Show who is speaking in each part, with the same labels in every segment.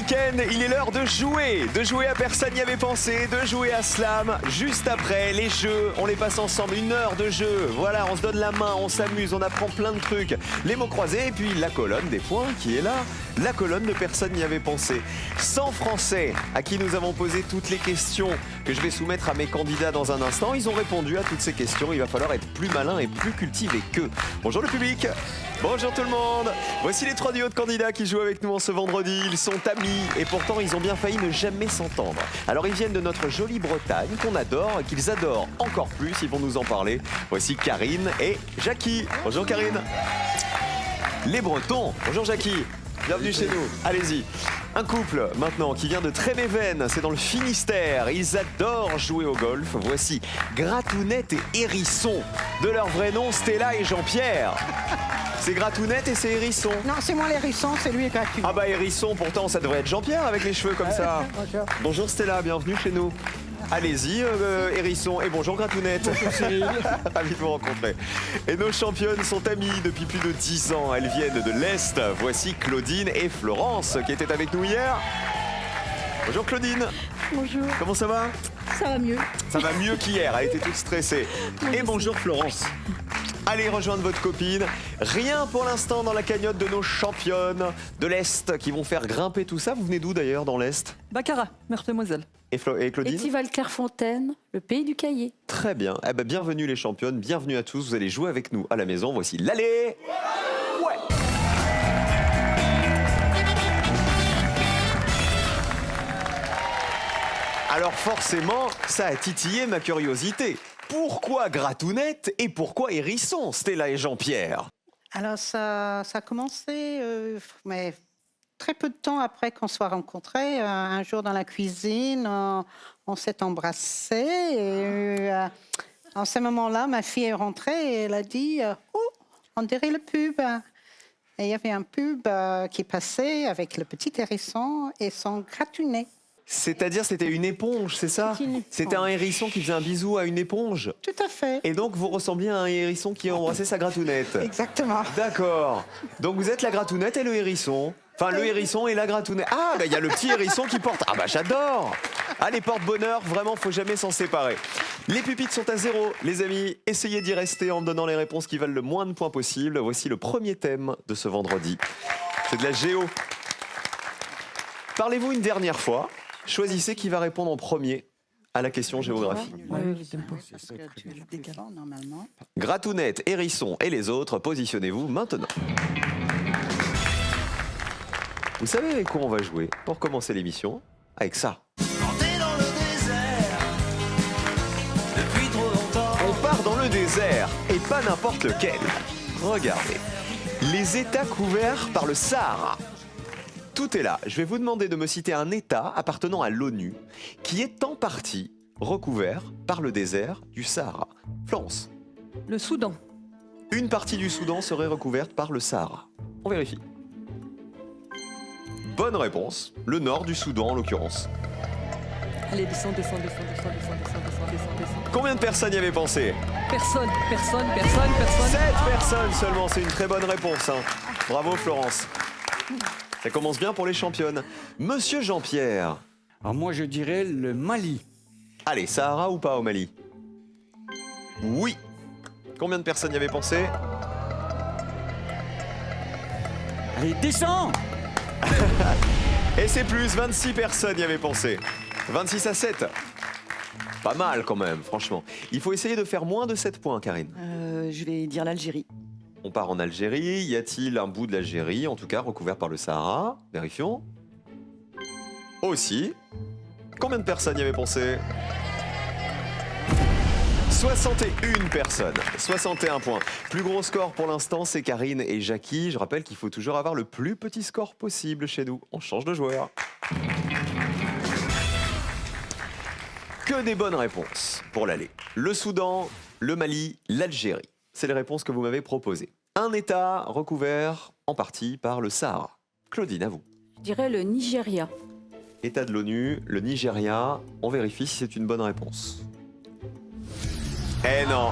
Speaker 1: week-end, il est l'heure de jouer à Personne n'y avait pensé, de jouer à Slam. Juste après, les jeux, on les passe ensemble, 1 heure de jeu. Voilà, on se donne la main, on s'amuse, on apprend plein de trucs. Les mots croisés et puis la colonne des points qui est là. La colonne de Personne n'y avait pensé. 100 Français à qui nous avons posé toutes les questions que je vais soumettre à mes candidats dans un instant. Ils ont répondu à toutes ces questions. Il va falloir être plus malin et plus cultivé qu'eux. Bonjour le public. Bonjour tout le monde. Voici les 3 duos de candidats qui jouent avec nous en ce vendredi. Ils sont amis et pourtant ils ont bien failli ne jamais s'entendre. Alors ils viennent de notre jolie Bretagne qu'on adore et qu'ils adorent encore plus. Ils vont nous en parler. Voici Karine et Jackie. Bonjour Karine. Les Bretons. Bonjour Jackie. Bienvenue chez nous. Allez-y. Un couple maintenant qui vient de Tréméven, c'est dans le Finistère. Ils adorent jouer au golf. Voici Gratounette et Hérisson. De leur vrai nom, Stella et Jean-Pierre. C'est Gratounette et c'est Hérisson.
Speaker 2: Non, c'est moi l'hérisson, c'est lui Gratounette.
Speaker 1: Ah bah Hérisson, pourtant ça devrait être Jean-Pierre avec les cheveux comme ça.
Speaker 2: Bonjour.
Speaker 1: Bonjour Stella, bienvenue chez nous. Allez-y Hérisson et bonjour Gratounette.
Speaker 3: Bonjour Cyril.
Speaker 1: Ravi de vous rencontrer. Et nos championnes sont amies depuis plus de 10 ans. Elles viennent de l'Est. Voici Claudine et Florence qui étaient avec nous hier. Bonjour Claudine.
Speaker 4: Bonjour,
Speaker 1: Comment ça va?
Speaker 4: ça va mieux.
Speaker 1: Ça va mieux qu'hier, elle était toute stressée. Et bonjour Florence. Allez rejoindre votre copine. Rien pour l'instant dans la cagnotte de nos championnes de l'Est qui vont faire grimper tout ça. Vous venez d'où d'ailleurs dans l'Est?
Speaker 3: Baccarat, Meurthe-et-Moselle.
Speaker 1: Et Claudine?
Speaker 4: Étival Clairefontaine, le pays du cahier.
Speaker 1: Très bien. Eh ben, bienvenue les championnes, bienvenue à tous. Vous allez jouer avec nous à la maison. Voici l'allée. Ouais. Alors forcément, ça a titillé ma curiosité. Pourquoi Gratounette et pourquoi Hérisson, Stella et Jean-Pierre?
Speaker 2: Alors ça a commencé, mais très peu de temps après qu'on soit rencontrés. Un jour dans la cuisine, on s'est embrassés. Et en ce moment-là, ma fille est rentrée et elle a dit « Oh, on dirait le pub !» Et il y avait un pub qui passait avec le petit hérisson et son gratounet.
Speaker 1: C'est-à-dire c'était une éponge, c'est ça?
Speaker 2: C'est une éponge.
Speaker 1: C'était un hérisson qui faisait un bisou à une éponge.
Speaker 2: Tout à fait.
Speaker 1: Et donc vous ressembliez à un hérisson qui embrassait sa gratounette.
Speaker 2: Exactement.
Speaker 1: D'accord. Donc vous êtes la gratounette et le hérisson. Enfin le hérisson et la gratounette. Ah bah il y a le petit hérisson qui porte. Ah bah j'adore. Ah les porte-bonheur, vraiment faut jamais s'en séparer. Les pupitres sont à 0, les amis. Essayez d'y rester en me donnant les réponses qui valent le moins de points possible. Voici le premier thème de ce vendredi. C'est de la géo. Parlez-vous une dernière fois. Choisissez qui va répondre en premier à la question géographie.
Speaker 2: Parce que tu le décales normalement.
Speaker 1: Gratounette, hérisson et les autres, positionnez-vous maintenant. Vous savez avec quoi on va jouer pour commencer l'émission? Avec ça. On part dans le désert et pas n'importe lequel. Regardez. Les États couverts par le Sahara. Tout est là. Je vais vous demander de me citer un État appartenant à l'ONU qui est en partie recouvert par le désert du Sahara. Florence.
Speaker 3: Le Soudan.
Speaker 1: Une partie du Soudan serait recouverte par le Sahara. On vérifie. Bonne réponse. Le nord du Soudan en l'occurrence.
Speaker 3: Allez, descends.
Speaker 1: Combien de personnes y avaient pensé?
Speaker 3: Personne.
Speaker 1: 7 personnes seulement, c'est une très bonne réponse. Hein. Bravo Florence. Ça commence bien pour les championnes. Monsieur Jean-Pierre.
Speaker 5: Alors moi je dirais le Mali.
Speaker 1: Allez, Sahara ou pas au Mali? Oui. Combien de personnes y avaient pensé?
Speaker 5: Allez, descends.
Speaker 1: Et c'est plus, 26 personnes y avaient pensé. 26 à 7. Pas mal quand même, franchement. Il faut essayer de faire moins de 7 points, Karine.
Speaker 6: Je vais dire l'Algérie.
Speaker 1: On part en Algérie. Y a-t-il un bout de l'Algérie, en tout cas recouvert par le Sahara? Vérifions. Aussi. Combien de personnes y avaient pensé? 61 personnes, 61 points. Plus gros score pour l'instant, c'est Karine et Jackie. Je rappelle qu'il faut toujours avoir le plus petit score possible chez nous. On change de joueur. Que des bonnes réponses pour l'aller. Le Soudan, le Mali, l'Algérie. C'est les réponses que vous m'avez proposées. Un État recouvert en partie par le Sahara. Claudine, à vous.
Speaker 4: Je dirais le Nigeria.
Speaker 1: État de l'ONU, le Nigeria. On vérifie si c'est une bonne réponse. Eh non,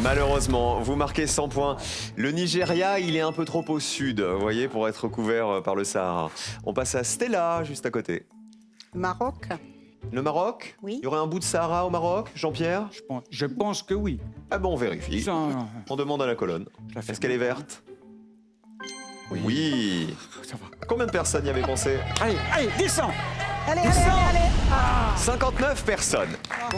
Speaker 1: Malheureusement, vous marquez 100 points. Le Nigeria, il est un peu trop au sud, vous voyez, pour être couvert par le Sahara. On passe à Stella, juste à côté.
Speaker 2: Maroc.
Speaker 1: Le Maroc?
Speaker 2: Oui.
Speaker 1: Il y aurait un bout de Sahara au Maroc, Jean-Pierre?
Speaker 5: Je pense que oui.
Speaker 1: Ah bon, on vérifie.
Speaker 5: Ça,
Speaker 1: On demande à la colonne.
Speaker 5: je la fais
Speaker 1: Est-ce qu'elle est verte? Oui.
Speaker 5: Ça va.
Speaker 1: Combien de personnes y avaient pensé?
Speaker 5: Allez, allez, descends.
Speaker 2: Allez, allez, allez.
Speaker 1: 59 personnes.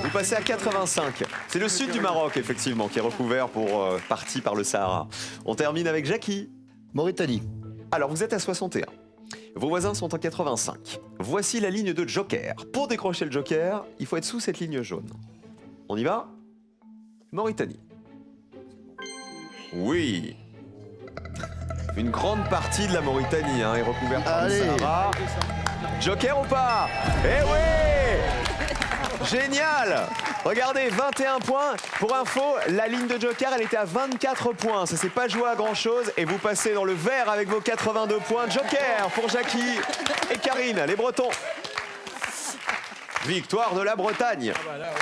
Speaker 1: Vous passez à 85. C'est le sud du Maroc, effectivement, qui est recouvert pour partie par le Sahara. On termine avec Jackie.
Speaker 7: Mauritanie.
Speaker 1: Alors, vous êtes à 61. Vos voisins sont en 85. Voici la ligne de Joker. Pour décrocher le Joker, il faut être sous cette ligne jaune. On y va? Mauritanie. Oui. Une grande partie de la Mauritanie est recouverte par le
Speaker 7: Allez.
Speaker 1: Sahara. Joker ou pas? Eh oui! Génial! Regardez, 21 points. Pour info, la ligne de Joker, elle était à 24 points. Ça s'est pas joué à grand chose. Et vous passez dans le vert avec vos 82 points. Joker pour Jackie et Karine, les Bretons. Victoire de la Bretagne.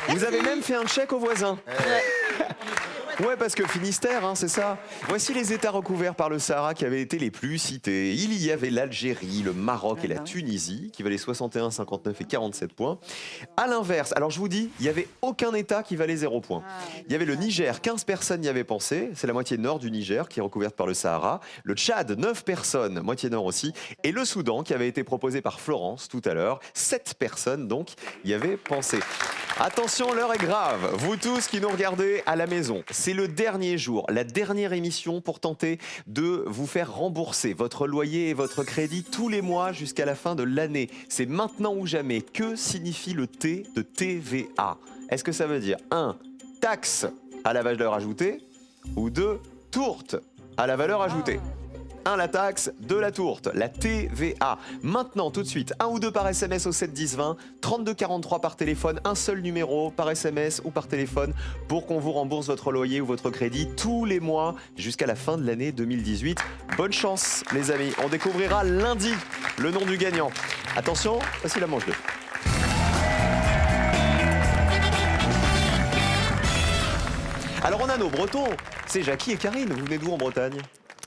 Speaker 1: Vous avez même fait un chèque aux voisins. Ouais, parce que Finistère, c'est ça. Voici les États recouverts par le Sahara qui avaient été les plus cités. Il y avait l'Algérie, le Maroc et la Tunisie, qui valaient 61, 59 et 47 points. À l'inverse, alors je vous dis, il n'y avait aucun État qui valait 0 points. Il y avait le Niger, 15 personnes y avaient pensé. C'est la moitié nord du Niger qui est recouverte par le Sahara. Le Tchad, 9 personnes, moitié nord aussi. Et le Soudan, qui avait été proposé par Florence tout à l'heure. 7 personnes, donc, y avaient pensé. Attention, l'heure est grave. Vous tous qui nous regardez à la maison, c'est le dernier jour, la dernière émission pour tenter de vous faire rembourser votre loyer et votre crédit tous les mois jusqu'à la fin de l'année. C'est maintenant ou jamais. Que signifie le T de TVA? Est-ce que ça veut dire 1. Taxe à la valeur ajoutée ou 2. Tourte à la valeur ajoutée? 1. La taxe, 2. La tourte, la TVA. Maintenant, tout de suite, 1 ou 2 par SMS au 7 10 20, 32 43 par téléphone, un seul numéro par SMS ou par téléphone pour qu'on vous rembourse votre loyer ou votre crédit tous les mois jusqu'à la fin de l'année 2018. Bonne chance, les amis. On découvrira lundi le nom du gagnant. Attention, voici la manche 2. Alors, on a nos Bretons. C'est Jackie et Karine. Vous venez d'où en Bretagne?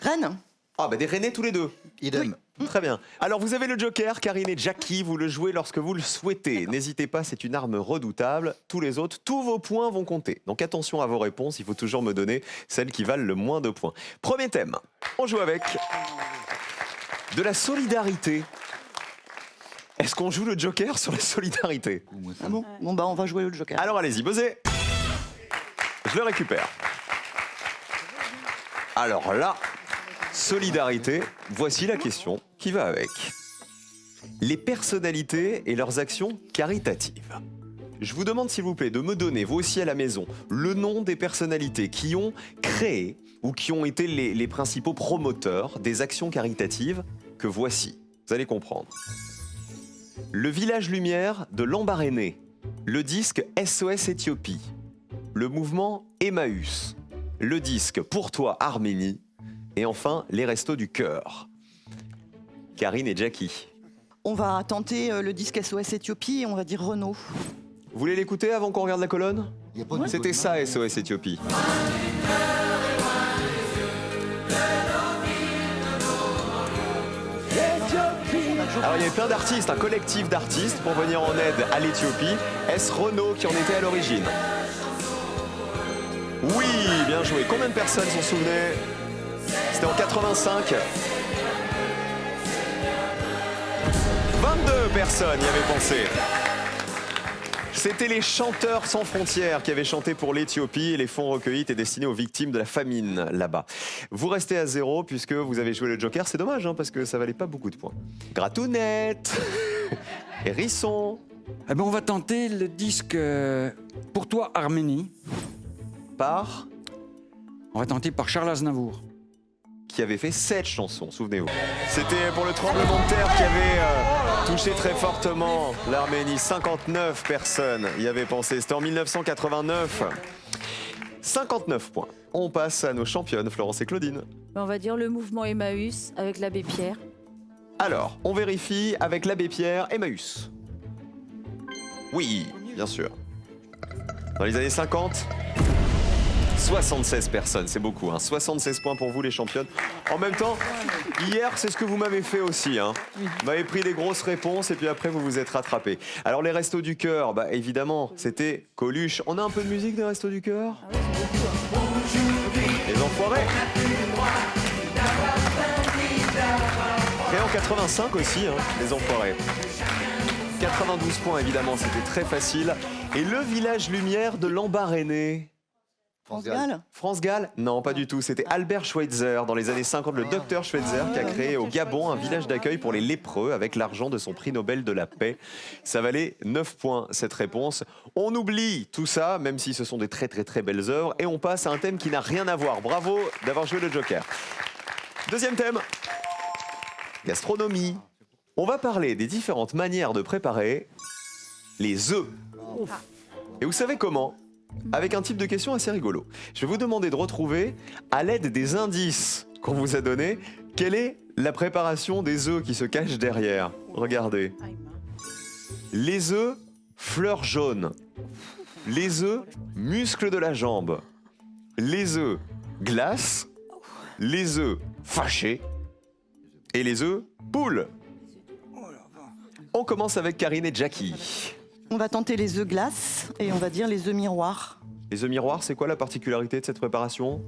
Speaker 6: Rennes.
Speaker 1: Ah, bah des Rennais tous les deux.
Speaker 7: Idem.
Speaker 1: Très bien. Alors, vous avez le Joker, Karine et Jackie. Vous le jouez lorsque vous le souhaitez. N'hésitez pas, c'est une arme redoutable. Tous les autres, tous vos points vont compter. Donc, attention à vos réponses. Il faut toujours me donner celles qui valent le moins de points. Premier thème. On joue avec de la solidarité. Est-ce qu'on joue le Joker sur la solidarité?
Speaker 6: Ah bon? Bon, bah, on va jouer le Joker.
Speaker 1: Alors, allez-y, buzzez. Je le récupère. Alors là, solidarité, voici la question qui va avec. Les personnalités et leurs actions caritatives. Je vous demande s'il vous plaît de me donner, vous aussi à la maison, le nom des personnalités qui ont créé ou qui ont été les principaux promoteurs des actions caritatives que voici. Vous allez comprendre. Le Village Lumière de Lambaréné, le disque SOS Éthiopie, le mouvement Emmaüs, le disque Pour toi Arménie, et enfin les Restos du Cœur. Karine et Jackie.
Speaker 6: On va tenter le disque SOS Éthiopie et on va dire Renault.
Speaker 1: Vous voulez l'écouter avant qu'on regarde la colonne?
Speaker 7: Y a pas de
Speaker 1: C'était ça SOS Éthiopie. Alors il y avait plein d'artistes, un collectif d'artistes pour venir en aide à l'Éthiopie. Est-ce Renault qui en était à l'origine? Oui, bien joué. Combien de personnes s'en souvenaient? C'était en 85. 22 personnes y avaient pensé. C'était les Chanteurs sans frontières qui avaient chanté pour l'Éthiopie et les fonds recueillis étaient destinés aux victimes de la famine là-bas. Vous restez à 0 puisque vous avez joué le Joker. C'est dommage parce que ça valait pas beaucoup de points. Gratounette, Hérisson.
Speaker 5: Eh ben, on va tenter le disque Pour toi Arménie.
Speaker 1: Par
Speaker 5: On va tenter par Charles Aznavour.
Speaker 1: qui avait fait 7 chansons, souvenez-vous. C'était pour le tremblement de terre qui avait touché très fortement l'Arménie. 59 personnes y avaient pensé. C'était en 1989. 59 points. On passe à nos championnes, Florence et Claudine.
Speaker 4: On va dire le mouvement Emmaüs avec l'abbé Pierre.
Speaker 1: Alors, on vérifie avec l'abbé Pierre, Emmaüs. Oui, bien sûr. Dans les années 50, 76 personnes, c'est beaucoup, hein. 76 points pour vous les championnes. En même temps, hier, c'est ce que vous m'avez fait aussi, hein. Vous m'avez pris des grosses réponses et puis après vous vous êtes rattrapés. Alors les restos du cœur, bah évidemment, c'était Coluche. On a un peu de musique des restos du cœur? Les enfoirés. Créé en 85 aussi, hein, les enfoirés. 92 points évidemment, c'était très facile. Et le village lumière de Lambaréné.
Speaker 6: France Gall.
Speaker 1: France Gall? Non, pas du tout. C'était Albert Schweitzer, dans les années 50, le docteur Schweitzer, qui a créé au Gabon un village d'accueil pour les lépreux avec l'argent de son prix Nobel de la paix. Ça valait 9 points, cette réponse. On oublie tout ça, même si ce sont des très belles œuvres, et on passe à un thème qui n'a rien à voir. Bravo d'avoir joué le Joker. Deuxième thème, gastronomie. On va parler des différentes manières de préparer les œufs. Et vous savez comment? Avec un type de question assez rigolo. Je vais vous demander de retrouver, à l'aide des indices qu'on vous a donnés, quelle est la préparation des œufs qui se cachent derrière. Regardez. Les œufs fleurs jaunes. Les œufs muscles de la jambe. Les œufs glace. Les œufs fâchés. Et les œufs poules. On commence avec Karine et Jackie.
Speaker 6: On va tenter les œufs glace et on va dire les œufs miroirs.
Speaker 1: Les œufs miroirs, c'est quoi la particularité de cette préparation?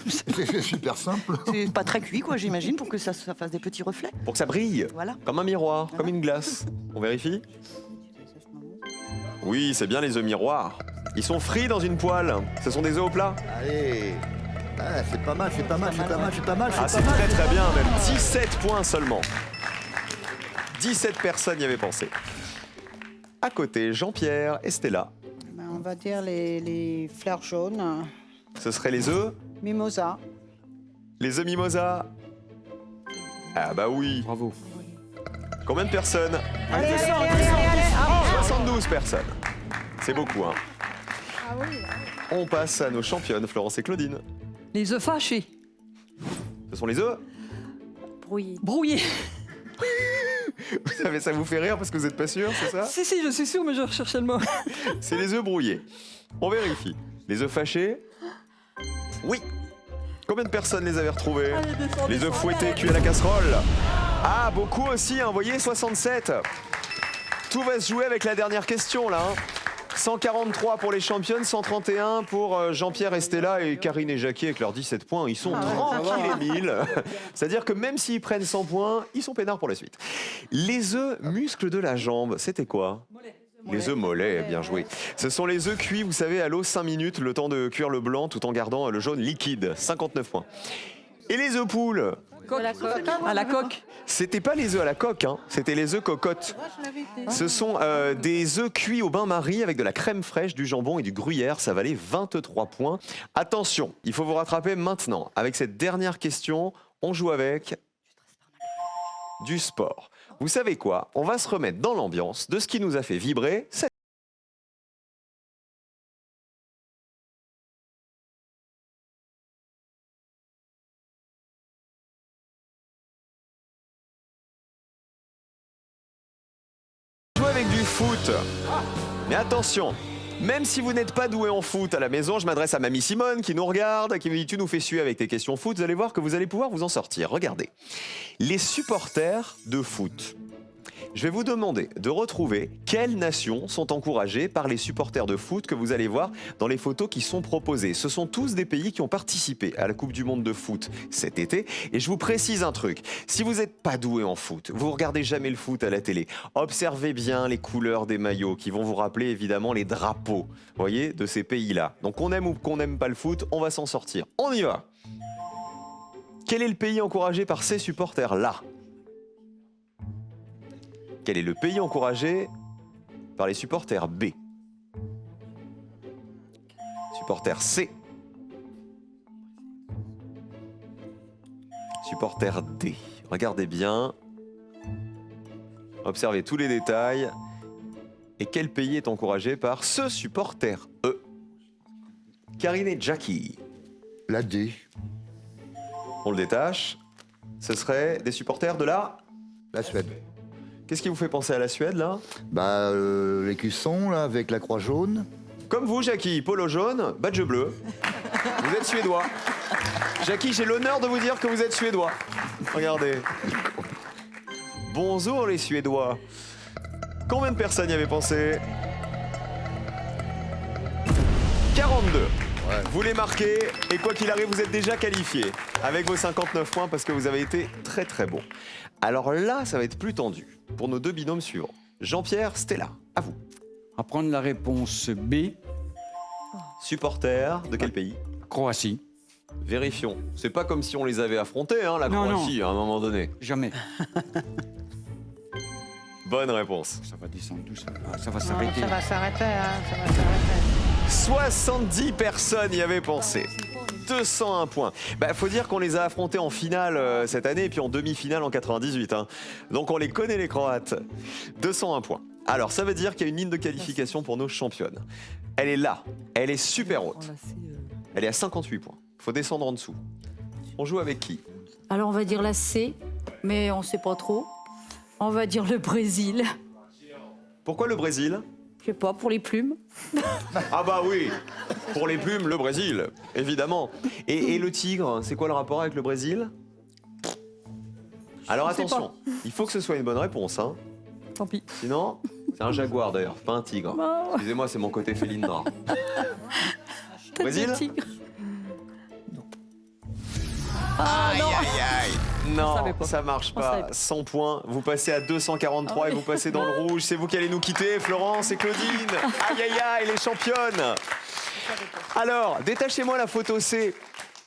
Speaker 7: C'est super simple.
Speaker 6: C'est pas très cuit, quoi, j'imagine, pour que ça fasse des petits reflets.
Speaker 1: Pour que ça brille,
Speaker 6: Voilà.
Speaker 1: comme un miroir, comme une glace. On vérifie? Oui, c'est bien les œufs miroirs. Ils sont frits dans une poêle. Ce sont des œufs au plat.
Speaker 7: Allez. Ah, c'est pas mal, c'est pas mal, c'est pas mal, c'est pas mal.
Speaker 1: Ah, c'est très bien même. 17 points seulement. 17 personnes y avaient pensé. À côté, Jean-Pierre et Stella.
Speaker 2: Ben, on va dire les fleurs jaunes.
Speaker 1: Ce seraient les œufs?
Speaker 2: Mimosa.
Speaker 1: Les œufs mimosa? Ah bah oui.
Speaker 5: Bravo.
Speaker 1: Combien de personnes? 72 personnes. C'est beaucoup, hein. On passe à nos championnes, Florence et Claudine.
Speaker 3: Les œufs fâchés.
Speaker 1: Ce sont les œufs?
Speaker 4: Brouillé.
Speaker 3: Brouillés.
Speaker 1: Vous savez, ça vous fait rire parce que vous n'êtes pas sûr, c'est ça?
Speaker 3: Si, je suis sûre, mais je recherchais le mot.
Speaker 1: C'est les œufs brouillés. On vérifie. Les œufs fâchés? Oui. Combien de personnes les avaient retrouvés? Les œufs fouettés cuits à la casserole? Ah, beaucoup aussi, hein, vous voyez, 67. Tout va se jouer avec la dernière question, là. 143 pour les championnes, 131 pour Jean-Pierre et Stella et Karine et Jackie avec leurs 17 points. Ils sont tranquilles et 1000. C'est-à-dire que même s'ils prennent 100 points, ils sont peinards pour la suite. Les œufs muscles de la jambe, c'était quoi? Les œufs mollets, bien joué. Ce sont les œufs cuits, vous savez, à l'eau 5 minutes, le temps de cuire le blanc tout en gardant le jaune liquide. 59 points. Et les œufs poules?
Speaker 3: À la coque.
Speaker 1: C'était pas les œufs à la coque, hein. C'était les œufs cocottes. Ce sont des œufs cuits au bain-marie avec de la crème fraîche, du jambon et du gruyère. Ça valait 23 points. Attention, il faut vous rattraper maintenant. Avec cette dernière question, on joue avec du sport. Vous savez quoi? On va se remettre dans l'ambiance de ce qui nous a fait vibrer cette... Jouer avec du foot. Mais attention, même si vous n'êtes pas doué en foot à la maison, je m'adresse à Mamie Simone qui nous regarde, qui me dit tu nous fais suer avec tes questions foot, vous allez voir que vous allez pouvoir vous en sortir. Regardez, les supporters de foot. Je vais vous demander de retrouver quelles nations sont encouragées par les supporters de foot que vous allez voir dans les photos qui sont proposées. Ce sont tous des pays qui ont participé à la Coupe du Monde de foot cet été. Et je vous précise un truc, si vous n'êtes pas doué en foot, vous regardez jamais le foot à la télé, observez bien les couleurs des maillots qui vont vous rappeler évidemment les drapeaux, voyez, de ces pays-là. Donc qu'on aime ou qu'on n'aime pas le foot, on va s'en sortir. On y va. Quel est le pays encouragé par ces supporters-là ? Quel est le pays encouragé par les supporters B? Supporter C. Supporter D. Regardez bien. Observez tous les détails. Et quel pays est encouragé par ce supporter E? Karine et Jackie.
Speaker 7: La D.
Speaker 1: On le détache. Ce serait des supporters de la
Speaker 7: Suède.
Speaker 1: Qu'est-ce qui vous fait penser à la Suède, là?
Speaker 7: Bah, l'écusson, là, avec la croix jaune.
Speaker 1: Comme vous, Jackie, polo jaune, badge bleu. Vous êtes suédois. Jackie, j'ai l'honneur de vous dire que vous êtes suédois. Regardez. Bonjour les Suédois. Combien de personnes y avaient pensé? 42. Vous les marquez et quoi qu'il arrive, vous êtes déjà qualifiés avec vos 59 points parce que vous avez été très très bon. Alors là, ça va être plus tendu pour nos deux binômes suivants. Jean-Pierre, Stella, à vous.
Speaker 5: À prendre la réponse B,
Speaker 1: Supporter de quel pays?
Speaker 5: Croatie.
Speaker 1: Vérifions. C'est pas comme si on les avait affrontés, hein, la
Speaker 5: Non,
Speaker 1: Croatie, à un moment donné.
Speaker 5: Jamais.
Speaker 1: Bonne réponse.
Speaker 5: Ça va descendre tout ça. Ah, ça va
Speaker 2: Non,
Speaker 5: s'arrêter.
Speaker 2: ça va s'arrêter, hein, ça va s'arrêter.
Speaker 1: 70 personnes y avaient pensé. 201 points. Bah, faut dire qu'on les a affrontés en finale cette année et puis en demi-finale en 98. Hein. Donc on les connaît les Croates. 201 points. Alors ça veut dire qu'il y a une ligne de qualification pour nos championnes. Elle est là. Elle est super haute. Elle est à 58 points. Faut descendre en dessous. On joue avec qui?
Speaker 4: Alors on va dire la C, mais on sait pas trop. On va dire le Brésil.
Speaker 1: Pourquoi le Brésil?
Speaker 4: Je sais pas, pour les plumes.
Speaker 1: Ah bah oui, pour les plumes, le Brésil, évidemment. Et le tigre, c'est quoi le rapport avec le Brésil? Alors attention, il faut que ce soit une bonne réponse. Hein.
Speaker 3: Tant pis.
Speaker 1: Sinon, c'est un jaguar d'ailleurs, pas un tigre.
Speaker 4: Non.
Speaker 1: Excusez-moi, c'est mon côté félindra.
Speaker 4: Tête
Speaker 1: Brésil?
Speaker 4: de tigre.
Speaker 1: Aïe, aïe, aïe. Non,
Speaker 3: savait pas.
Speaker 1: ça marche
Speaker 4: On savait
Speaker 1: pas.
Speaker 4: pas.
Speaker 1: 100 points, vous passez à 243
Speaker 4: Ah
Speaker 1: et
Speaker 4: oui.
Speaker 1: vous passez dans le rouge. C'est vous qui allez nous quitter, Florence et Claudine. Aïe, aïe, aïe, les championnes. Alors, détachez-moi la photo C.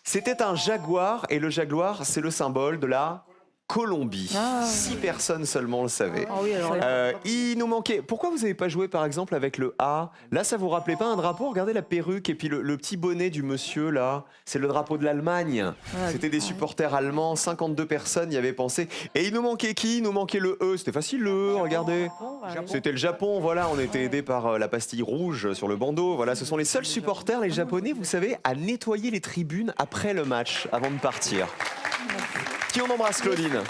Speaker 1: C'était un jaguar et le jaguar, c'est le symbole de la Colombie. 6 personnes seulement le savaient.
Speaker 4: Ah oui, alors là.
Speaker 1: Il nous manquait. Pourquoi vous n'avez pas joué par exemple avec le A? Là, ça vous rappelait pas un drapeau? Regardez la perruque et puis le petit bonnet du monsieur là. C'est le drapeau de l'Allemagne. C'était des supporters allemands. 52 personnes y avaient pensé. Et il nous manquait qui? Il nous manquait le E. C'était facile le E, regardez. C'était le Japon, voilà. On était aidés par la pastille rouge sur le bandeau. Voilà, ce sont les seuls supporters, les Japonais, vous savez, à nettoyer les tribunes après le match, avant de partir. Qui on embrasse, Claudine?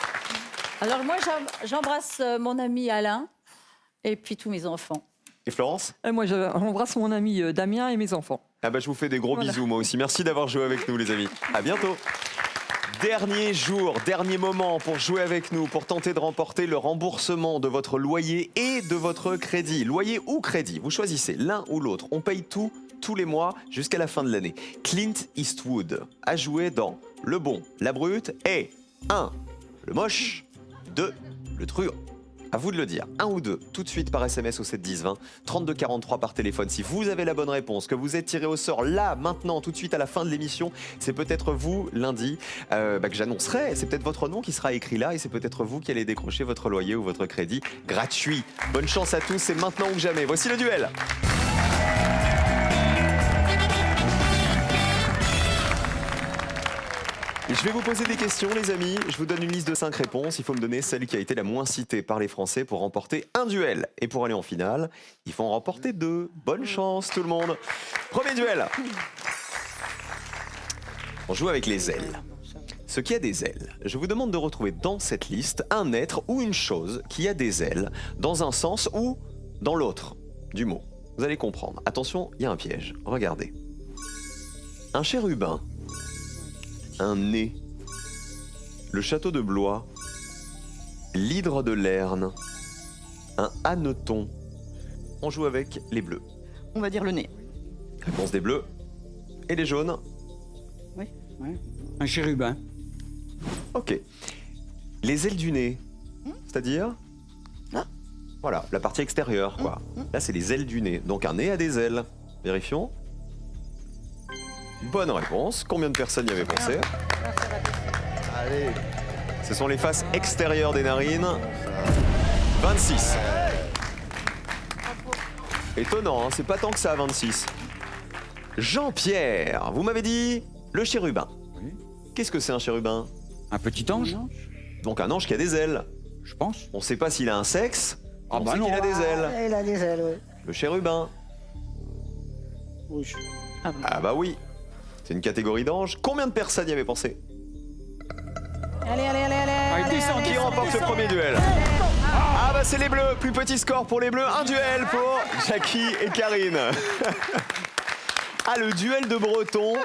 Speaker 4: Alors moi, j'embrasse mon ami Alain et puis tous mes enfants.
Speaker 1: Et Florence?
Speaker 3: Et moi, j'embrasse mon ami Damien et mes enfants.
Speaker 1: Ah bah je vous fais des gros bisous moi aussi. Merci d'avoir joué avec nous les amis. À bientôt. Dernier jour, dernier moment pour jouer avec nous, pour tenter de remporter le remboursement de votre loyer et de votre crédit. Loyer ou crédit, vous choisissez l'un ou l'autre. On paye tout, tous les mois, jusqu'à la fin de l'année. Clint Eastwood a joué dans Le Bon, la Brute et 1. Le Moche, 2. Le Truand. À vous de le dire, 1 ou 2, tout de suite par SMS au 7 10 20, 32 43 par téléphone. Si vous avez la bonne réponse, que vous êtes tiré au sort là, maintenant, tout de suite à la fin de l'émission, c'est peut-être vous, lundi, que j'annoncerai. C'est peut-être votre nom qui sera écrit là et c'est peut-être vous qui allez décrocher votre loyer ou votre crédit gratuit. Bonne chance à tous, c'est maintenant ou jamais. Voici le duel. Je vais vous poser des questions, les amis. Je vous donne une liste de 5 réponses. Il faut me donner celle qui a été la moins citée par les Français pour remporter un duel. Et pour aller en finale, il faut en remporter 2. Bonne chance, tout le monde. Premier duel. On joue avec les ailes. Ce qui a des ailes. Je vous demande de retrouver dans cette liste un être ou une chose qui a des ailes, dans un sens ou dans l'autre du mot. Vous allez comprendre. Attention, il y a un piège. Regardez. Un chérubin. Un nez, le château de Blois, l'hydre de Lerne, un hanneton. On joue avec les bleus.
Speaker 6: On va dire le nez.
Speaker 1: Réponse des bleus. Et les jaunes?
Speaker 5: Oui. Un chérubin.
Speaker 1: Ok. Les ailes du nez, c'est-à-dire? Voilà, la partie extérieure, quoi. Là, c'est les ailes du nez. Donc un nez a des ailes. Vérifions. Bonne réponse. Combien de personnes y avaient pensé?
Speaker 7: Allez.
Speaker 1: Ce sont les faces extérieures des narines. 26. Étonnant, hein, c'est pas tant que ça à 26. Jean-Pierre, vous m'avez dit le chérubin.
Speaker 5: Oui.
Speaker 1: Qu'est-ce que c'est un chérubin?
Speaker 5: Un petit ange,
Speaker 1: Donc un ange qui a des ailes.
Speaker 5: je pense.
Speaker 1: On sait pas s'il a un sexe,
Speaker 5: Ah
Speaker 1: on
Speaker 5: bah
Speaker 1: sait
Speaker 5: non.
Speaker 1: qu'il a des ailes.
Speaker 2: Il a des ailes, oui.
Speaker 1: Le chérubin.
Speaker 2: Rouge. Ah bon.
Speaker 1: Ah bah oui. C'est une catégorie d'anges. Combien de personnes y avaient pensé?
Speaker 2: Allez, allez, allez, allez.
Speaker 5: Allez, descends,
Speaker 1: Qui remporte le premier duel? Ah bah c'est les bleus, plus petit score pour les bleus, un duel pour Jackie et Karine. Ah, le duel de Bretons.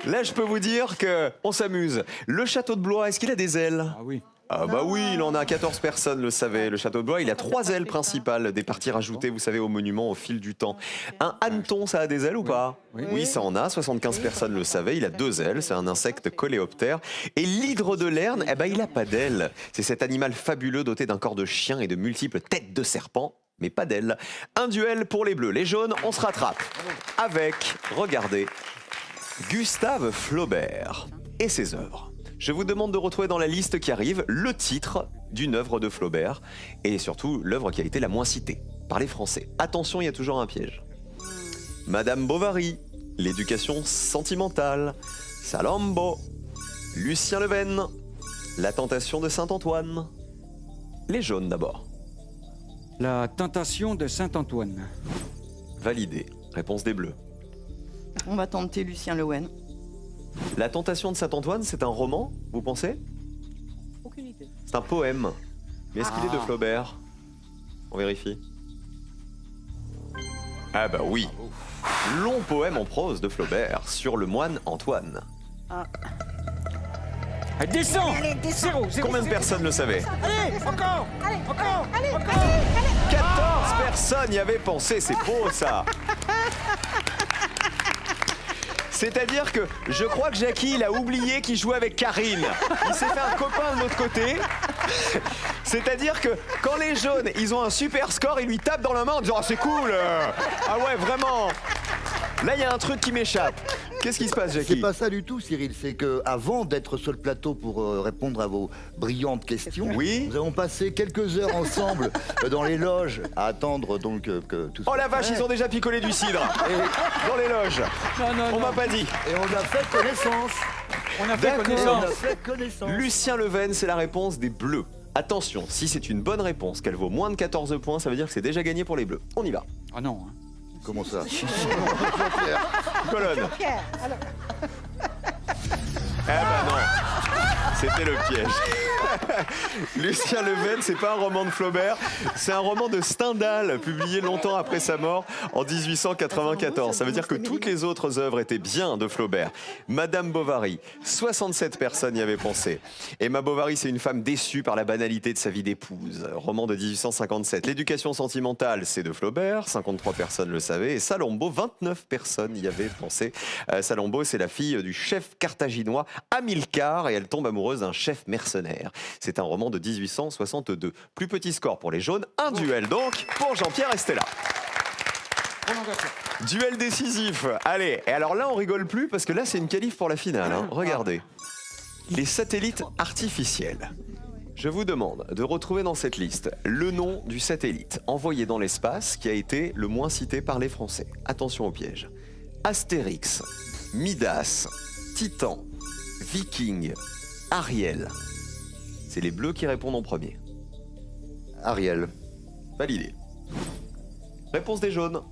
Speaker 1: Là, je peux vous dire qu'on s'amuse. Le château de Blois, est-ce qu'il a des ailes?
Speaker 5: Ah oui.
Speaker 1: Ah bah oui, il en a 14 personnes le savaient. Le château de Blois, il a 3 ailes principales, des parties rajoutées, vous savez, au monument au fil du temps. Un hanneton, ça a des ailes ou pas? Oui, ça en a, 75 personnes le savaient. Il a 2 ailes, c'est un insecte coléoptère. Et l'hydre de Lerne, eh ben, il a pas d'ailes. C'est cet animal fabuleux doté d'un corps de chien et de multiples têtes de serpent, mais pas d'ailes. Un duel pour les bleus. Les jaunes, on se rattrape avec, regardez, Gustave Flaubert et ses œuvres. Je vous demande de retrouver dans la liste qui arrive le titre d'une œuvre de Flaubert et surtout l'œuvre qui a été la moins citée par les Français. Attention, il y a toujours un piège. Madame Bovary, l'éducation sentimentale, Salammbô, Lucien Leven, la tentation de Saint-Antoine. Les jaunes d'abord.
Speaker 5: La tentation de Saint-Antoine.
Speaker 1: Validé. Réponse des bleus.
Speaker 6: On va tenter Lucien Lewen.
Speaker 1: La tentation de Saint-Antoine, c'est un roman, vous pensez?
Speaker 2: Aucune idée.
Speaker 1: C'est un poème. Mais est-ce qu'il est de Flaubert? On vérifie. Ah bah oui. Long poème en prose de Flaubert sur le moine Antoine.
Speaker 5: Allez, descends. Zéro.
Speaker 1: Combien de personnes le savaient?
Speaker 5: Allez, encore.
Speaker 1: 14 personnes y avaient pensé, c'est beau ça. C'est-à-dire que je crois que Jackie, il a oublié qu'il jouait avec Karine. Il s'est fait un copain de l'autre côté. C'est-à-dire que quand les jaunes, ils ont un super score, ils lui tapent dans la main en disant « Ah, c'est cool !» Ah ouais, vraiment. Là, il y a un truc qui m'échappe. Qu'est-ce qui se passe, Jackie?
Speaker 7: C'est pas ça du tout, Cyril. C'est que avant d'être sur le plateau pour répondre à vos brillantes questions,
Speaker 1: Oui.
Speaker 7: nous avons passé quelques heures ensemble dans les loges à attendre donc que tout ça.
Speaker 1: Oh la vache, ils ont déjà picolé du cidre. Et dans les loges. On m'a pas dit.
Speaker 7: Et on a fait connaissance.
Speaker 5: On a fait
Speaker 1: D'accord.
Speaker 7: Et on
Speaker 5: connaissance.
Speaker 7: a fait connaissance.
Speaker 1: Lucien Leven, c'est la réponse des bleus. Attention, si c'est une bonne réponse, qu'elle vaut moins de 14 points, ça veut dire que c'est déjà gagné pour les bleus. On y va.
Speaker 5: Ah non. Hein.
Speaker 7: Comment ça?
Speaker 1: Colonne.
Speaker 2: Pierre, alors.
Speaker 1: Eh ben non, c'était le piège. Lucien Leven, c'est pas un roman de Flaubert, c'est un roman de Stendhal, publié longtemps après sa mort en 1894. Ça veut dire que toutes les autres œuvres étaient bien de Flaubert. Madame Bovary, 67 personnes y avaient pensé. Emma Bovary, c'est une femme déçue par la banalité de sa vie d'épouse. Roman de 1857. L'éducation sentimentale, c'est de Flaubert, 53 personnes le savaient. Et Salammbô, 29 personnes y avaient pensé. Salammbô, c'est la fille du chef carthaginois Hamilcar et elle tombe amoureuse d'un chef mercenaire. C'est un roman de 1862. Plus petit score pour les jaunes, un duel donc pour Jean-Pierre et Stella. Duel décisif. Allez, et alors là on rigole plus parce que là c'est une qualif pour la finale. Hein. Regardez. Les satellites artificiels. Je vous demande de retrouver dans cette liste le nom du satellite envoyé dans l'espace qui a été le moins cité par les Français. Attention au piège. Astérix, Midas, Titan, Viking, Ariel. C'est les bleus qui répondent en premier.
Speaker 7: Ariel.
Speaker 1: Validé. Réponse des jaunes.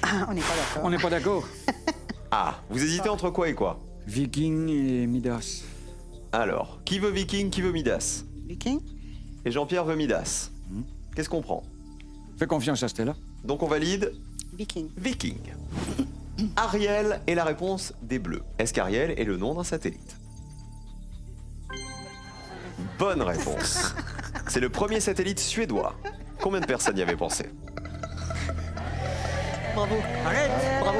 Speaker 2: Ah, on n'est pas d'accord.
Speaker 5: On n'est pas d'accord.
Speaker 1: Ah, vous hésitez entre quoi et quoi?
Speaker 5: Viking et Midas.
Speaker 1: Alors, qui veut Viking, qui veut Midas?
Speaker 2: Viking?
Speaker 1: Et Jean-Pierre veut Midas. Qu'est-ce qu'on prend?
Speaker 5: Fais confiance à Stella.
Speaker 1: Donc on valide
Speaker 2: Viking.
Speaker 1: Viking. Ariel est la réponse des bleus. Est-ce qu'Ariel est le nom d'un satellite? Bonne réponse. C'est le premier satellite suédois. Combien de personnes y avaient pensé?
Speaker 6: Bravo.
Speaker 5: Arrête.
Speaker 6: Bravo.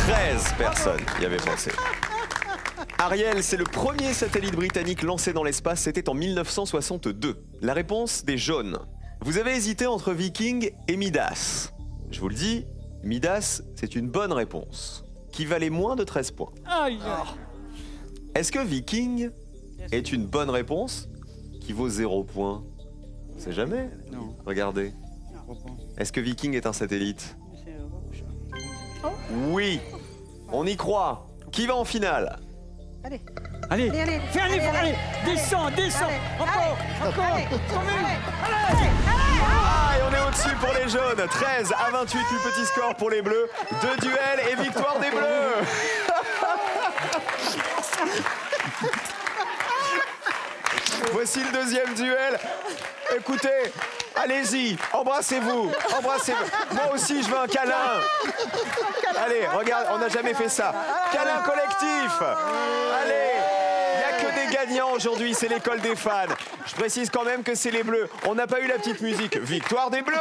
Speaker 1: 13 personnes y avaient pensé. Ariel, c'est le premier satellite britannique lancé dans l'espace, c'était en 1962. La réponse des jaunes. Vous avez hésité entre Viking et Midas. Je vous le dis, Midas, c'est une bonne réponse, qui valait moins de 13 points.
Speaker 5: Aïe.
Speaker 1: Est-ce que Viking est une bonne réponse, qui vaut 0 points? On sait jamais.
Speaker 5: Non.
Speaker 1: Regardez. Est-ce que Viking est un satellite? Oui, on y croit. Qui va en finale?
Speaker 2: Allez.
Speaker 5: Allez.
Speaker 2: Allez, allez.
Speaker 5: Fais un effort. Allez. Descends. Encore.
Speaker 2: Allez.
Speaker 1: Ah, et on est au-dessus pour les jaunes. 13 à 28, plus petit score pour les bleus. 2 duels et victoire des bleus. Voici le deuxième duel. Écoutez, Allez-y, embrassez-vous, embrassez-vous. Moi aussi, je veux un câlin. Allez, regarde, on n'a jamais fait ça. Câlin collectif. Allez, il n'y a que des gagnants aujourd'hui, c'est l'école des fans. Je précise quand même que c'est les Bleus. On n'a pas eu la petite musique. Victoire des Bleus.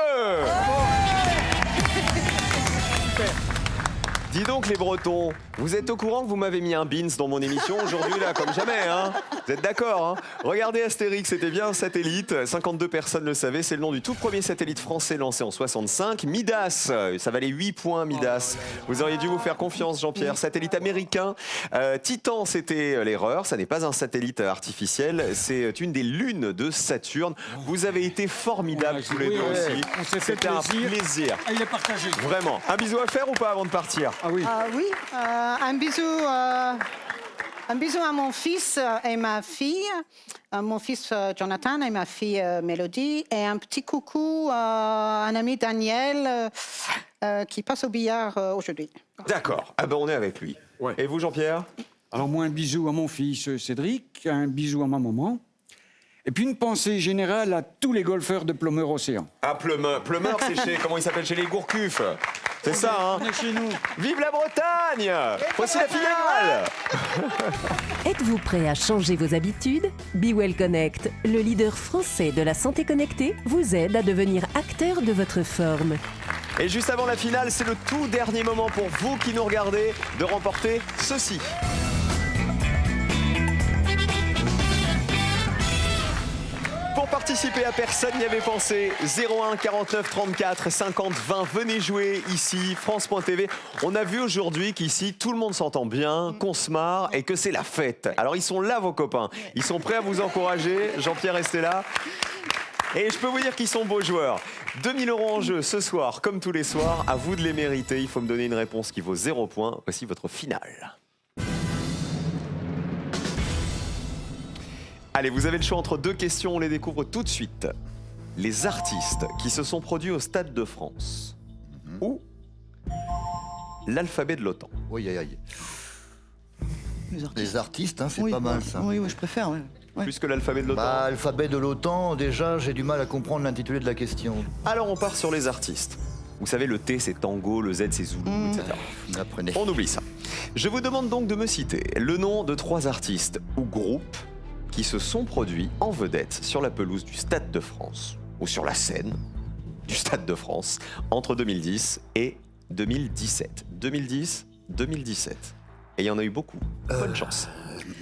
Speaker 1: Dis donc les Bretons, vous êtes au courant que vous m'avez mis un Beans dans mon émission aujourd'hui là, comme jamais, hein? Vous êtes d'accord, hein? Regardez Astérix, c'était bien un satellite, 52 personnes le savaient, c'est le nom du tout premier satellite français lancé en 65. Midas, ça valait 8 points Midas. Vous auriez dû vous faire confiance Jean-Pierre. Satellite américain, Titan c'était l'erreur, ça n'est pas un satellite artificiel, c'est une des lunes de Saturne. Vous avez été formidables tous les deux aussi. C'était un plaisir.
Speaker 5: Ah, il est partagé.
Speaker 1: Vraiment. Un bisou à faire ou pas avant de partir?
Speaker 5: Ah oui.
Speaker 2: Oui, un bisou à mon fils et ma fille, mon fils Jonathan et ma fille Mélodie, et un petit coucou à un ami Daniel qui passe au billard aujourd'hui.
Speaker 1: D'accord. Ah ben on est avec lui.
Speaker 5: Ouais.
Speaker 1: Et vous Jean-Pierre?
Speaker 5: Alors moi, un bisou à mon fils Cédric, un bisou à ma maman, et puis une pensée générale à tous les golfeurs de Plumeur Océan.
Speaker 1: Ah Plumeur, c'est chez, comment il s'appelle, chez les Gourcuff. C'est ça, hein?
Speaker 5: On est chez nous.
Speaker 1: Vive la Bretagne! Voici la finale!
Speaker 8: Êtes-vous prêt à changer vos habitudes? Be Well Connect, le leader français de la santé connectée, vous aide à devenir acteur de votre forme.
Speaker 1: Et juste avant la finale, c'est le tout dernier moment pour vous qui nous regardez de remporter ceci. Pour participer à Personne n'y avait pensé, 01 49 34 50 20, venez jouer ici, France.tv. On a vu aujourd'hui qu'ici, tout le monde s'entend bien, qu'on se marre et que c'est la fête. Alors ils sont là vos copains, ils sont prêts à vous encourager, Jean-Pierre restez là. Et je peux vous dire qu'ils sont beaux joueurs. 2 000 € en jeu ce soir, comme tous les soirs, à vous de les mériter. Il faut me donner une réponse qui vaut 0 points. Voici votre finale. Allez, vous avez le choix entre 2 questions, on les découvre tout de suite. Les artistes qui se sont produits au Stade de France ou l'alphabet de l'OTAN?
Speaker 7: Oui, aïe, aïe.
Speaker 6: Les artistes.
Speaker 7: Les artistes, hein, c'est
Speaker 6: Oui,
Speaker 7: pas mal
Speaker 6: ouais.
Speaker 7: ça.
Speaker 6: Oui, oui, je préfère. Ouais. Ouais.
Speaker 1: Plus que l'alphabet de l'OTAN?
Speaker 7: Bah, alphabet de l'OTAN, déjà, j'ai du mal à comprendre l'intitulé de la question.
Speaker 1: Alors on part sur les artistes. Vous savez, le T c'est tango, le Z c'est zoulou, etc.
Speaker 7: Apprenez.
Speaker 1: On oublie ça. Je vous demande donc de me citer le nom de 3 artistes ou groupes qui se sont produits en vedette sur la pelouse du Stade de France ou sur la scène du Stade de France entre 2010 et 2017. 2010, 2017. Et il y en a eu beaucoup. Bonne chance.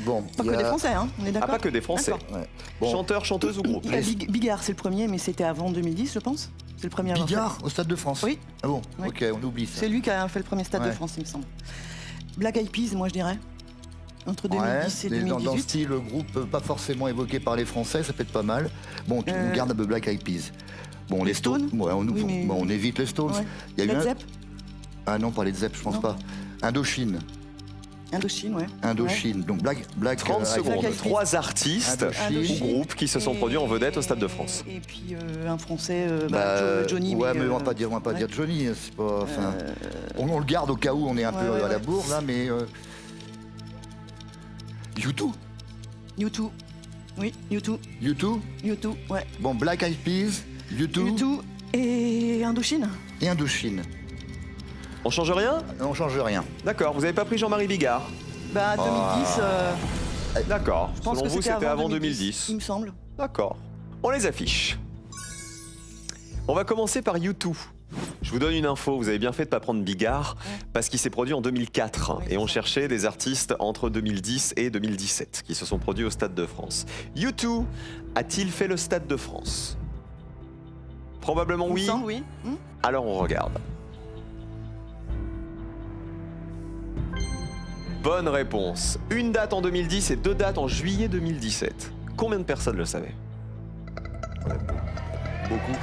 Speaker 7: Bon,
Speaker 6: Pas
Speaker 7: il y
Speaker 6: que
Speaker 7: a-
Speaker 6: des Français, hein, on est
Speaker 1: Ah,
Speaker 6: d'accord.
Speaker 1: pas que des Français.
Speaker 6: D'accord.
Speaker 7: Ouais. Bon,
Speaker 1: Chanteur, chanteuse ou groupe?
Speaker 6: Il y a Bigard, c'est le premier, mais c'était avant 2010, je pense. C'est le premier à avoir fait.
Speaker 7: Bigard au Stade de France.
Speaker 6: Oui.
Speaker 7: Ah bon,
Speaker 6: Oui.
Speaker 7: ok, on oublie ça.
Speaker 6: C'est lui qui a fait le premier Stade de
Speaker 7: Ouais.
Speaker 6: France, il me semble. Black Eyed Peas, moi je dirais. Entre 2010 et
Speaker 7: mais dans
Speaker 6: 2018.
Speaker 7: style groupe pas forcément évoqué par les Français, ça peut être pas mal. Bon, tu nous gardes un peu Black Eyed Peas. Bon, les Stones, ouais,
Speaker 6: Oui, mais-
Speaker 7: bon, on évite les Stones.
Speaker 6: Ouais.
Speaker 7: Il y a eu
Speaker 6: Led
Speaker 7: un-
Speaker 6: Zepp,
Speaker 7: Ah non, pas les Zepp, je pense
Speaker 6: Non.
Speaker 7: pas. Indochine.
Speaker 6: Indochine, ouais.
Speaker 7: Indochine. Donc Black
Speaker 1: 30 secondes.
Speaker 6: Eyed Peas.
Speaker 1: 3 artistes
Speaker 7: Indochine.
Speaker 1: ou groupes qui se sont produits en vedette au Stade de France.
Speaker 6: Et puis un Français,
Speaker 7: Bah,
Speaker 6: Johnny.
Speaker 7: ouais, mais on va
Speaker 6: euh,
Speaker 7: pas dire,
Speaker 6: ouais.
Speaker 7: dire Johnny. C'est pas. Enfin, on le garde au cas où on est un peu
Speaker 6: ouais,
Speaker 7: à la
Speaker 6: ouais.
Speaker 7: bourre là, mais. U2.
Speaker 6: U2. Oui, U2.
Speaker 7: U2.
Speaker 6: U2, ouais.
Speaker 7: Bon, Black Eyed Peas, U2,
Speaker 6: U2 et Indochine.
Speaker 7: et Indochine.
Speaker 1: On change rien?
Speaker 7: On change rien.
Speaker 1: D'accord, vous avez pas pris Jean-Marie Bigard?
Speaker 6: Bah, 2010,
Speaker 1: D'accord.
Speaker 6: je pense
Speaker 1: Selon
Speaker 6: que
Speaker 1: vous, c'était avant 2010.
Speaker 6: 2010. Il me semble.
Speaker 1: D'accord. On les affiche. On va commencer par U2. Je vous donne une info, vous avez bien fait de ne pas prendre Bigard, parce qu'il s'est produit en 2004.
Speaker 6: Ouais,
Speaker 1: Et on
Speaker 6: c'est ça.
Speaker 1: cherchait des artistes entre 2010 et 2017 qui se sont produits au Stade de France. U2 a-t-il fait le Stade de France? Probablement
Speaker 6: Il me
Speaker 1: oui.
Speaker 6: semble, oui.
Speaker 1: Alors on regarde. Bonne réponse. Une date en 2010 et 2 dates en juillet 2017. Combien de personnes le savaient?
Speaker 7: Beaucoup.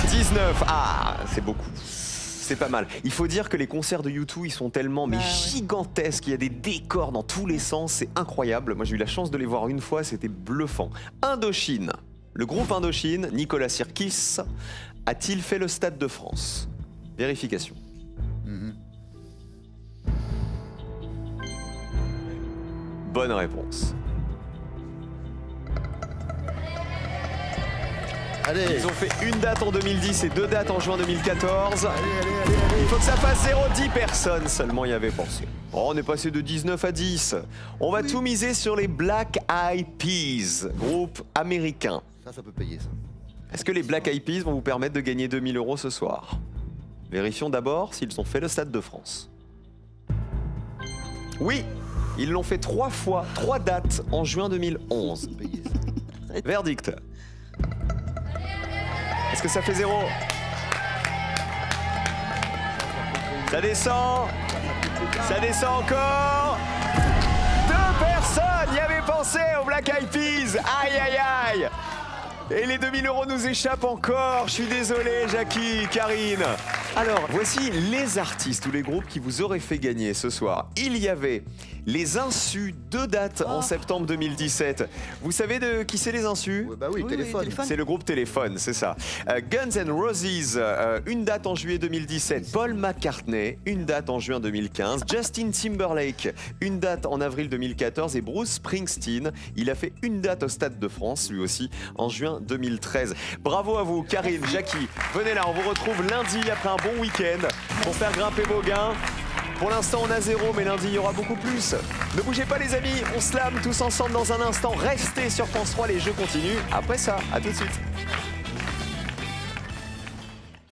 Speaker 1: 19. Ah, c'est beaucoup. C'est pas mal. Il faut dire que les concerts de U2, ils sont tellement mais
Speaker 6: ouais.
Speaker 1: gigantesques. Il y a des décors dans tous les sens. C'est incroyable. Moi, j'ai eu la chance de les voir une fois. C'était bluffant. Indochine. Le groupe Indochine, Nicolas Sirkis, a-t-il fait le Stade de France? Vérification. Bonne réponse.
Speaker 7: Allez.
Speaker 1: Ils ont fait une date en 2010 et 2 dates en juin 2014. Il faut que ça fasse 0, 10 personnes seulement y avaient pensé. Oh, on est passé de 19 à 10. On va tout miser sur les Black Eyed Peas, groupe américain.
Speaker 7: Ça peut payer, ça.
Speaker 1: Est-ce que les Black Eyed Peas vont vous permettre de gagner 2000 € ce soir? Vérifions d'abord s'ils ont fait le Stade de France. Oui, ils l'ont fait 3 fois, 3 dates en juin 2011.
Speaker 7: Payer, ça.
Speaker 1: Verdict. Est-ce que ça fait 0? Ça descend. Ça descend encore. 2 personnes y avaient pensé aux Black Eyed Peas. Aïe, aïe, aïe. Et les 2000 € nous échappent encore. Je suis désolé, Jackie, Karine. Alors, voici les artistes ou les groupes qui vous auraient fait gagner ce soir. Il y avait les Insus, 2 dates en septembre 2017. Vous savez de qui c'est les Insus?
Speaker 7: Ouais, bah oui, téléphone.
Speaker 1: C'est le groupe Téléphone, c'est ça. Guns N' Roses, une date en juillet 2017. Paul McCartney, une date en juin 2015. Justin Timberlake, une date en avril 2014. Et Bruce Springsteen, il a fait une date au Stade de France, lui aussi, en juin 2013. Bravo à vous, Karine, Jackie. Venez là, on vous retrouve lundi après un bon week-end pour faire grimper vos gains. Pour l'instant, on a 0, mais lundi, il y aura beaucoup plus. Ne bougez pas, les amis. On slam tous ensemble dans un instant. Restez sur France 3, les jeux continuent. Après ça, à tout de suite.